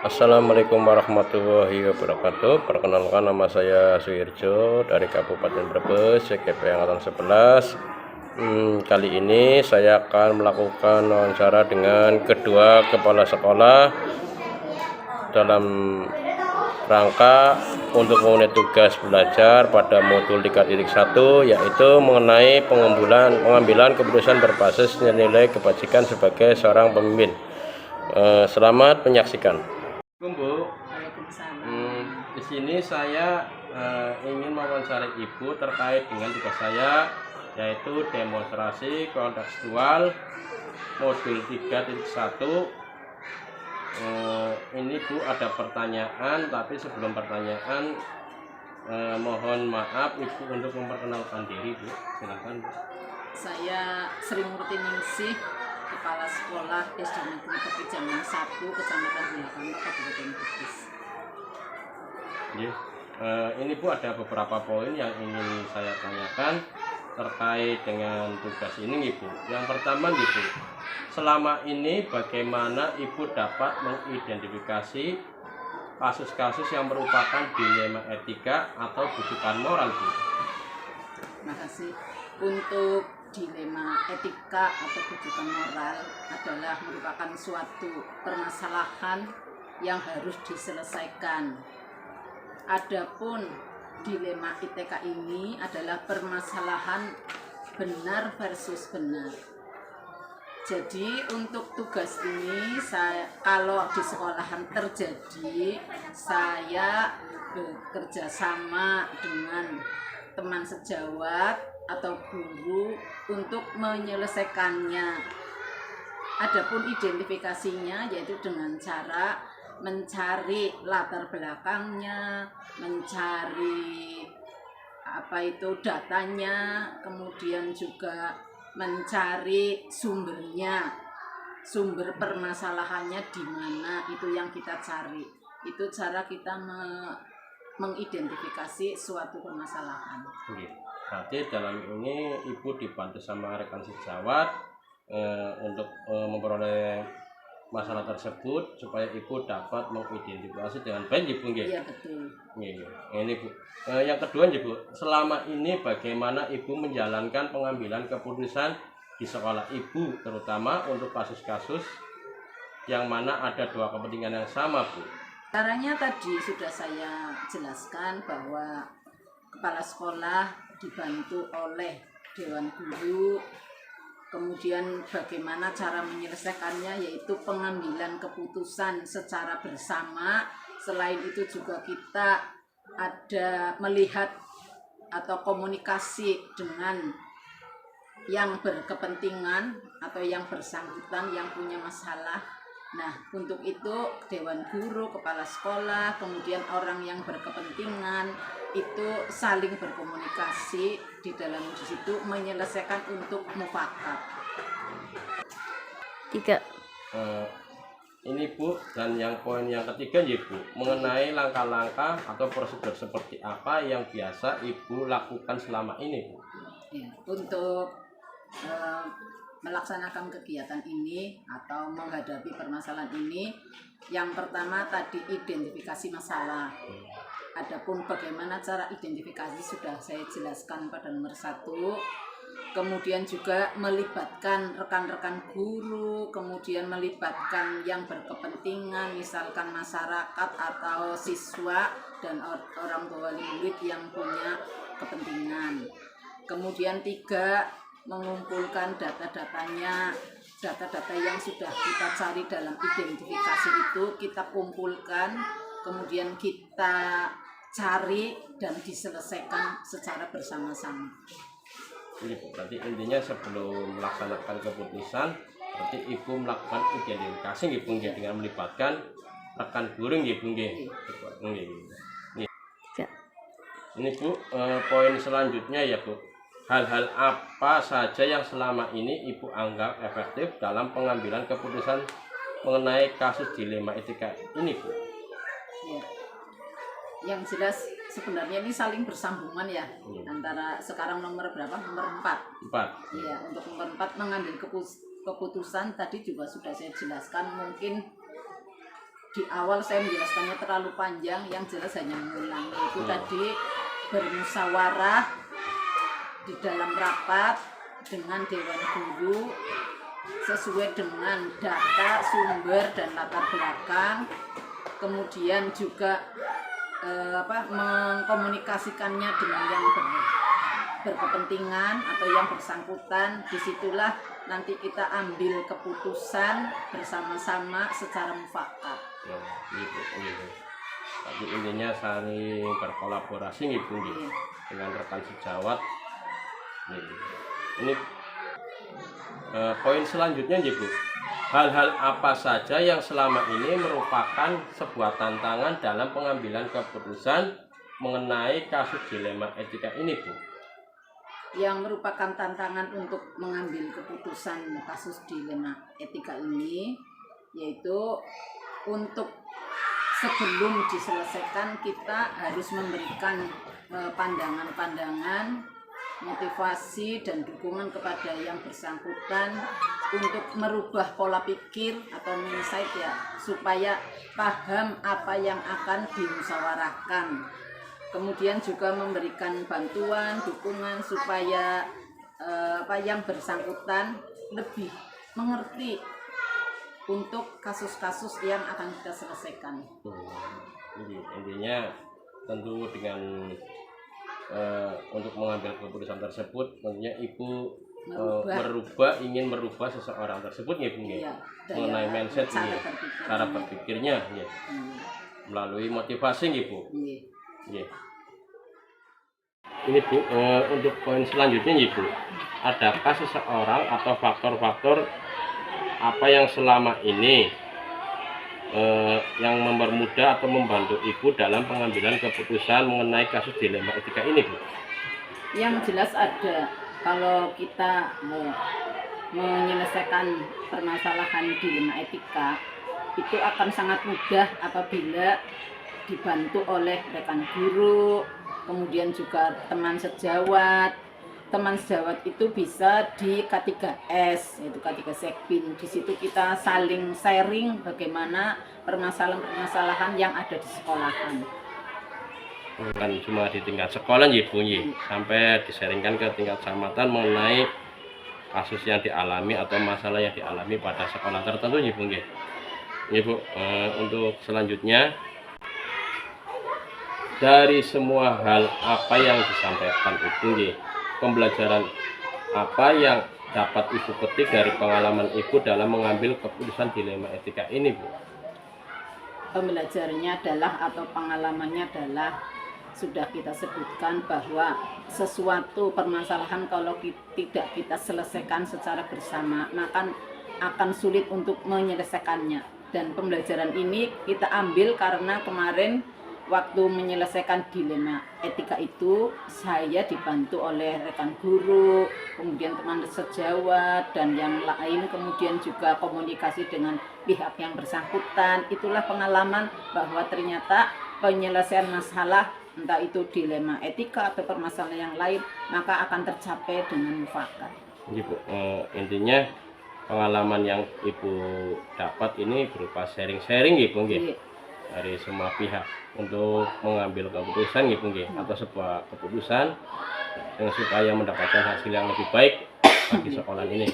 Assalamualaikum warahmatullahi wabarakatuh. Perkenalkan, nama saya Suirjo dari Kabupaten Brebes, CGP Angkatan 11. Kali ini saya akan melakukan wawancara dengan kedua kepala sekolah dalam rangka untuk memenuhi tugas belajar pada modul 3.1, yaitu mengenai pengambilan keputusan berbasis nilai kebajikan sebagai seorang pemimpin. Selamat menyaksikan. Bu, di sini saya ingin mewawancarai Ibu terkait dengan tugas saya, yaitu demonstrasi kontekstual modul 3.1. Ini Bu, ada pertanyaan, tapi sebelum pertanyaan mohon maaf Ibu untuk memperkenalkan diri, Bu. Silakan, Bu. Saya Sri Murti Ningsih, Kepala Sekolah SD Negeri Pekijaman 1, Kecamatan Bulakamba, Kabupaten Brebes. Ini Bu, ada beberapa poin yang ingin saya tanyakan terkait dengan tugas ini, Ibu. Yang pertama, Ibu, selama ini bagaimana Ibu dapat mengidentifikasi kasus-kasus yang merupakan dilema etika atau bujukan moral, Bu? Terima kasih. Untuk dilema etika atau bujukan moral adalah merupakan suatu permasalahan yang harus diselesaikan. Adapun dilema etika ini adalah permasalahan benar versus benar. Jadi untuk tugas ini kalau di sekolahan terjadi, saya bekerja sama dengan teman sejawat atau guru untuk menyelesaikannya. Adapun identifikasinya yaitu dengan cara mencari latar belakangnya, mencari datanya, kemudian juga mencari sumbernya, sumber permasalahannya di mana, itu yang kita cari. Itu cara kita mengidentifikasi suatu permasalahan. Berarti dalam ini Ibu dibantu sama rekan sejawat untuk memperoleh masalah tersebut supaya Ibu dapat mengidentifikasi dengan baik, Ibu. Iya, betul. Ini Bu. Yang kedua, Ibu, selama ini bagaimana Ibu menjalankan pengambilan keputusan di sekolah Ibu, terutama untuk kasus-kasus yang mana ada dua kepentingan yang sama, Bu? Caranya tadi sudah saya jelaskan bahwa kepala sekolah dibantu oleh dewan guru, kemudian bagaimana cara menyelesaikannya yaitu pengambilan keputusan secara bersama. Selain itu juga kita ada melihat atau komunikasi dengan yang berkepentingan atau yang bersangkutan yang punya masalah. Nah, untuk itu dewan guru, kepala sekolah, kemudian orang yang berkepentingan itu saling berkomunikasi di dalam situ menyelesaikan untuk mufakat. 3. Ini Bu, dan yang poin yang ketiga ya Bu, mengenai langkah-langkah atau prosedur seperti apa yang biasa Ibu lakukan selama ini, Bu? Ya, untuk melaksanakan kegiatan ini atau menghadapi permasalahan ini, yang pertama tadi identifikasi masalah. Adapun bagaimana cara identifikasi sudah saya jelaskan pada nomor 1. Kemudian juga melibatkan rekan-rekan guru, kemudian melibatkan yang berkepentingan, misalkan masyarakat atau siswa dan orang tua wali murid yang punya kepentingan. Kemudian 3, mengumpulkan data-datanya, data-data yang sudah kita cari dalam identifikasi itu kita kumpulkan, kemudian kita cari dan diselesaikan secara bersama-sama. Berarti intinya sebelum melaksanakan keputusan, berarti Ibu melakukan identifikasi, Ibu, dengan melibatkan rekan guru, Ibu. Ini Bu, poin selanjutnya ya Bu, hal-hal apa saja yang selama ini Ibu anggap efektif dalam pengambilan keputusan mengenai kasus dilema etika ini, Bu? Ya. Yang jelas sebenarnya ini saling bersambungan ya, antara sekarang nomor berapa? Nomor 4. Iya, untuk nomor 4 mengambil keputusan tadi juga sudah saya jelaskan, mungkin di awal saya menjelaskannya terlalu panjang, yang jelas hanya mengulang. Itu tadi bermusyawarah di dalam rapat dengan Dewan Guru sesuai dengan data, sumber, dan latar belakang. Kemudian juga mengkomunikasikannya dengan yang berkepentingan atau yang bersangkutan. Disitulah nanti kita ambil keputusan bersama-sama secara mufakat. Gitu. Tapi intinya saling berkolaborasi gitu dengan rekan sejawat. Ini poin selanjutnya Bu. Hal-hal apa saja yang selama ini merupakan sebuah tantangan dalam pengambilan keputusan mengenai kasus dilema etika ini, Bu? Yang merupakan tantangan untuk mengambil keputusan kasus dilema etika ini, yaitu untuk sebelum diselesaikan kita harus memberikan pandangan-pandangan, motivasi dan dukungan kepada yang bersangkutan untuk merubah pola pikir atau mindset ya, supaya paham apa yang akan dimusyawarahkan. Kemudian juga memberikan bantuan, dukungan supaya yang bersangkutan lebih mengerti untuk kasus-kasus yang akan kita selesaikan. Jadi intinya tentu dengan untuk mengambil keputusan tersebut, tentunya Ibu ingin merubah seseorang tersebut ya Bu, ya, mengenai mindset cara berpikirnya ya, melalui motivasi ya Bu. Ya. Ini Bu, untuk poin selanjutnya ya Bu, adakah seseorang atau faktor-faktor apa yang selama ini yang mempermudah atau membantu Ibu dalam pengambilan keputusan mengenai kasus dilema etika ini, Bu? Yang jelas ada. Kalau kita menyelesaikan permasalahan dilema etika, itu akan sangat mudah apabila dibantu oleh rekan guru, kemudian juga teman sejawat. Teman sejawat itu bisa di K3S, yaitu K3 Sekbin. Di situ kita saling sharing bagaimana permasalahan-permasalahan yang ada di sekolahan. Bukan cuma di tingkat sekolah ya Bu, sampai disaringkan ke tingkat kecamatan mengenai kasus yang dialami atau masalah yang dialami pada sekolah tertentu ya Bu. Ya Bu, untuk selanjutnya, dari semua hal apa yang disampaikan Ibu, pembelajaran apa yang dapat Ibu petik dari pengalaman Ibu dalam mengambil keputusan dilema etika ini, Bu? Pembelajarannya adalah atau pengalamannya adalah sudah kita sebutkan bahwa sesuatu permasalahan kalau tidak kita selesaikan secara bersama, maka akan sulit untuk menyelesaikannya. Dan pembelajaran ini kita ambil karena kemarin waktu menyelesaikan dilema etika itu, saya dibantu oleh rekan guru, kemudian teman sejawat, dan yang lain, kemudian juga komunikasi dengan pihak yang bersangkutan. Itulah pengalaman bahwa ternyata penyelesaian masalah, entah itu dilema etika atau permasalahan yang lain, maka akan tercapai dengan mufakat. Ibu, intinya pengalaman yang Ibu dapat ini berupa sharing-sharing gitu, dari semua pihak untuk mengambil keputusan gitu, atau sebuah keputusan yang supaya mendapatkan hasil yang lebih baik bagi sekolah ini.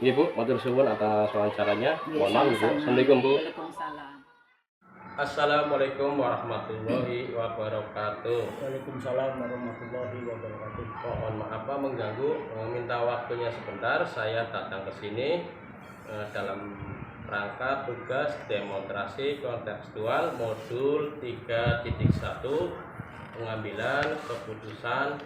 Ibu, matur suwun atas wawancaranya. Mohon maaf Bu. Assalamualaikum Bu. Assalamualaikum warahmatullahi wabarakatuh. Waalaikumsalam warahmatullahi wabarakatuh. Mohon maaf Pak mengganggu, minta waktunya sebentar. Saya datang ke sini dalam rangka tugas demonstrasi kontekstual modul 3.1 pengambilan keputusan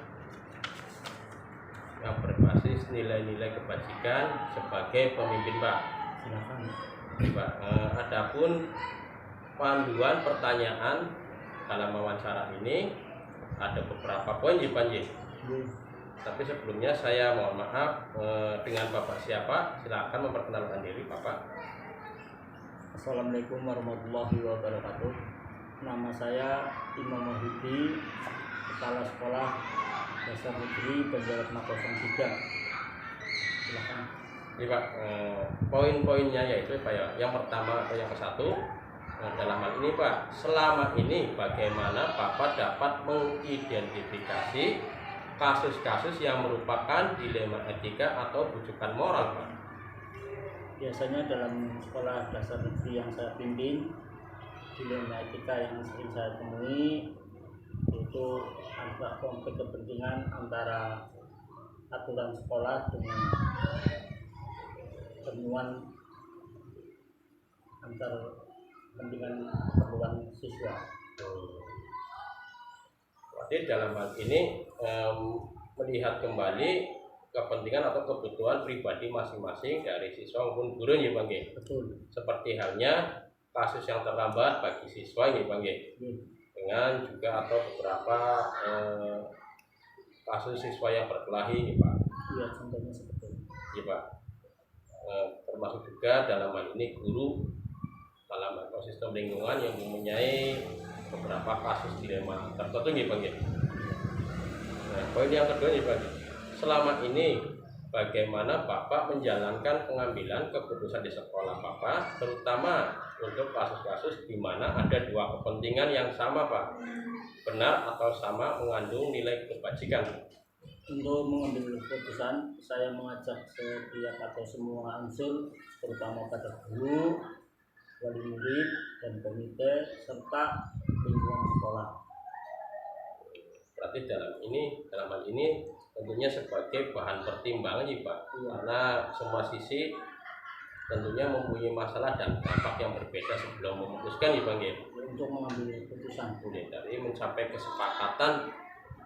yang berbasis nilai-nilai kebajikan sebagai pemimpin, Pak. Silakan. Pak, adapun panduan pertanyaan dalam wawancara ini ada beberapa poin ya Pak. Tapi sebelumnya saya mohon maaf, dengan Bapak siapa? Silakan memperkenalkan diri Bapak. Assalamualaikum warahmatullahi wabarakatuh. Nama saya Imam Mahdi, Kepala Sekolah Dasar Negeri Banjaratma 03. Silakan. Ini Pak, poin-poinnya yaitu Pak ya. Yang pertama atau yang ke-1, Nah, dalam hal ini Pak, selama ini bagaimana Bapak dapat mengidentifikasi kasus-kasus yang merupakan dilema etika atau bujukan moral Pak? Biasanya dalam sekolah dasar negeri yang saya bimbing, dilema etika yang sering saya temui itu antara konflik kepentingan antara aturan sekolah dengan temuan antar kepentingan keperluan siswa. Berarti dalam hal ini melihat kembali kepentingan atau kebutuhan pribadi masing-masing dari siswa maupun guru ya Bang ya. Betul. Seperti halnya kasus yang terlambat bagi siswa ya Bang ya. Dengan juga atau beberapa kasus siswa yang berkelahi nih Pak. Iya, contohnya seperti itu. Iya Pak. Termasuk juga dalam hal ini guru dalam ekosistem lingkungan yang mempunyai beberapa kasus dilema tertentu nih Bang ya. Nah, poin yang kedua nih Bang, selama ini bagaimana Bapak menjalankan pengambilan keputusan di sekolah Bapak, terutama untuk kasus-kasus di mana ada dua kepentingan yang sama Pak, benar atau sama mengandung nilai kebajikan? Untuk mengambil keputusan, saya mengajak setiap atau semua unsur, terutama pada guru, wali murid, dan komite, serta lingkungan sekolah. Berarti dalam hal ini tentunya sebagai bahan pertimbangan ya Pak, karena semua sisi tentunya mempunyai masalah dan dampak yang berbeda sebelum memutuskan ya Bang ya. Untuk mengambil keputusan, Dari mencapai kesepakatan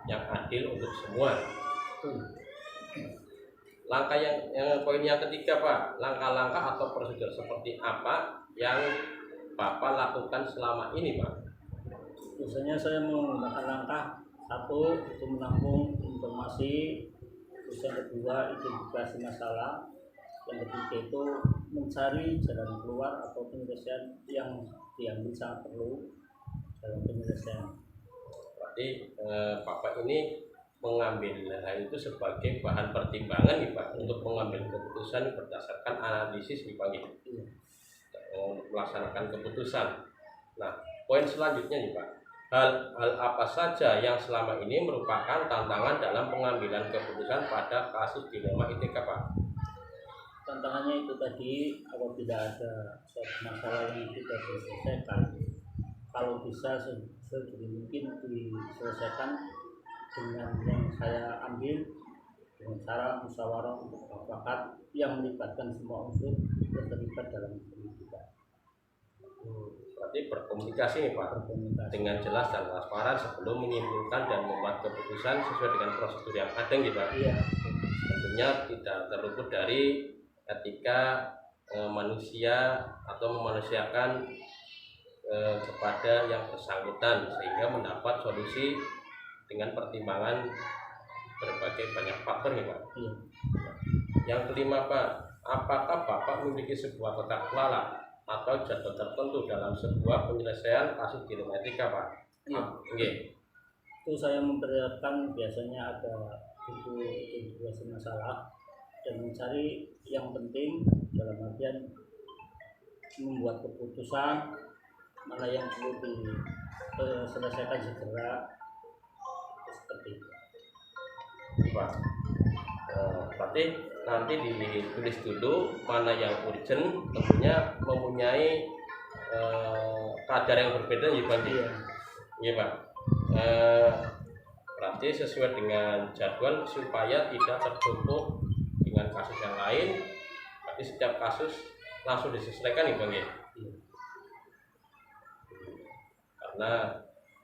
yang adil untuk semua. Langkah yang poin yang ketiga Pak, langkah-langkah atau prosedur seperti apa yang Bapak lakukan selama ini Pak? biasanya saya menggunakan langkah satu itu menampung informasi, terus yang kedua identifikasi masalah, yang ketiga itu mencari jalan keluar atau penyelesaian yang diambil sangat perlu dalam penyelesaian. Berarti Bapak ini mengambil hal itu sebagai bahan pertimbangan nih Pak untuk mengambil keputusan berdasarkan analisis nih Pak ya. Melaksanakan keputusan. Nah, poin selanjutnya nih Pak, hal apa saja yang selama ini merupakan tantangan dalam pengambilan keputusan pada kasus dilema etika Pak? Tantangannya itu tadi, apabila ada suatu masalah yang tidak diselesaikan, kalau bisa sedini mungkin diselesaikan dengan yang saya ambil dengan cara musyawarah untuk mufakat yang melibatkan semua unsur yang terlibat dalam pendidikan. Berarti berkomunikasi nih Pak, dengan jelas dan transparan sebelum menyimpulkan dan membuat keputusan sesuai dengan prosedur yang ada gitu Pak. Iya. Tentunya tidak terluput dari etika manusia atau memanusiakan kepada yang bersangkutan sehingga mendapat solusi dengan pertimbangan berbagai banyak faktor nih Pak. Iya. Yang kelima Pak, apakah Bapak memiliki sebuah tata kelola atau jadwal tertentu dalam sebuah penyelesaian kasus dilema etika Pak? Iya. Okay. Itu saya memperlihatkan biasanya ada buku identifikasi masalah dan mencari yang penting dalam artian membuat keputusan mana yang perlu diselesaikan segera seperti itu. Pak, berarti nanti ditulis dulu mana yang urgent, tentunya mempunyai kadar yang berbeda ya Pak. Iya Pak. Berarti sesuai dengan jadwal supaya tidak tertutup dengan kasus yang lain. Berarti setiap kasus langsung diselesaikan ya Bang ya. Karena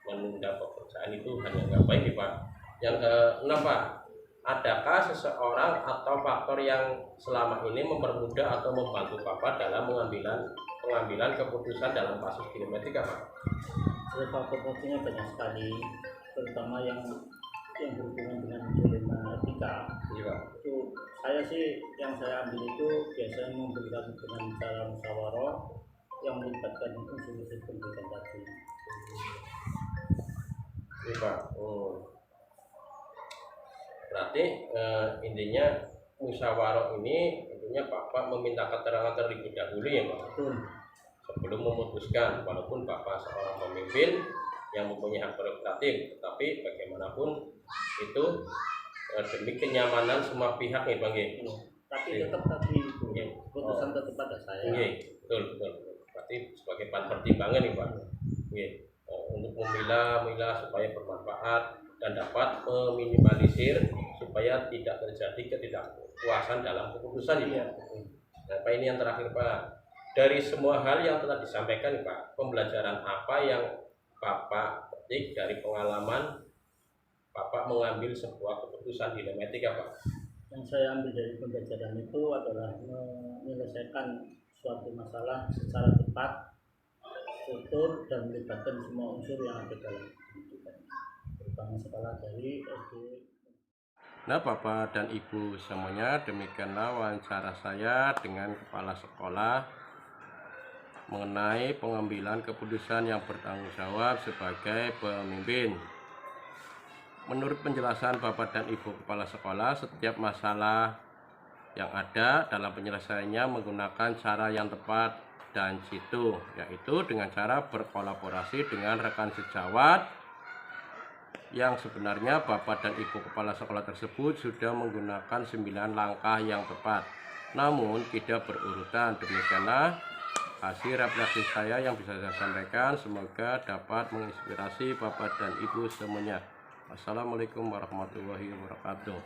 menunda pekerjaan itu hanya nggak baik ya Pak. Yang keenam Pak, adakah seseorang atau faktor yang selama ini mempermudah atau membantu Bapak dalam pengambilan keputusan dalam kasus dilema etika Pak? Faktor-faktornya banyak sekali, terutama yang berhubungan dengan dilema etika. Iya Pak. Itu yang saya ambil itu biasanya memberikan dengan cara musyawarah yang melibatkan unsur-unsur pendidikan tadi. Iya Pak. Berarti intinya musyawarah ini intinya Bapak meminta keterangan terlebih dahulu ya Pak. Betul. sebelum memutuskan, walaupun Bapak seorang pemimpin yang mempunyai hak prerogatif, tetapi bagaimanapun itu demi kenyamanan semua pihak nih Bang. Tapi tetap tadi keputusan tetap pada saya. Betul. Berarti sebagai bahan pertimbangan nih Pak. Untuk memilah supaya bermanfaat dan dapat meminimalisir supaya tidak terjadi ketidakpuasan dalam keputusan ini. Nah, Pak, ini yang terakhir Pak. Dari semua hal yang telah disampaikan nih, Pak, pembelajaran apa yang Bapak petik dari pengalaman Bapak mengambil sebuah keputusan dilematika Pak? Yang saya ambil dari pembelajaran itu adalah menyelesaikan suatu masalah secara cepat, struktur, dan melibatkan semua unsur yang ada dalam pendidikan, terutama sekolah dari SD. Nah Bapak dan Ibu semuanya, demikianlah wawancara saya dengan kepala sekolah mengenai pengambilan keputusan yang bertanggung jawab sebagai pemimpin. Menurut penjelasan Bapak dan Ibu Kepala Sekolah, setiap masalah yang ada dalam penyelesaiannya menggunakan cara yang tepat dan jitu, yaitu dengan cara berkolaborasi dengan rekan sejawat yang sebenarnya Bapak dan Ibu Kepala Sekolah tersebut sudah menggunakan 9 langkah yang tepat, namun tidak berurutan. Demikianlah hasil refleksi saya yang bisa saya sampaikan, semoga dapat menginspirasi Bapak dan Ibu semuanya. Wassalamualaikum warahmatullahi wabarakatuh.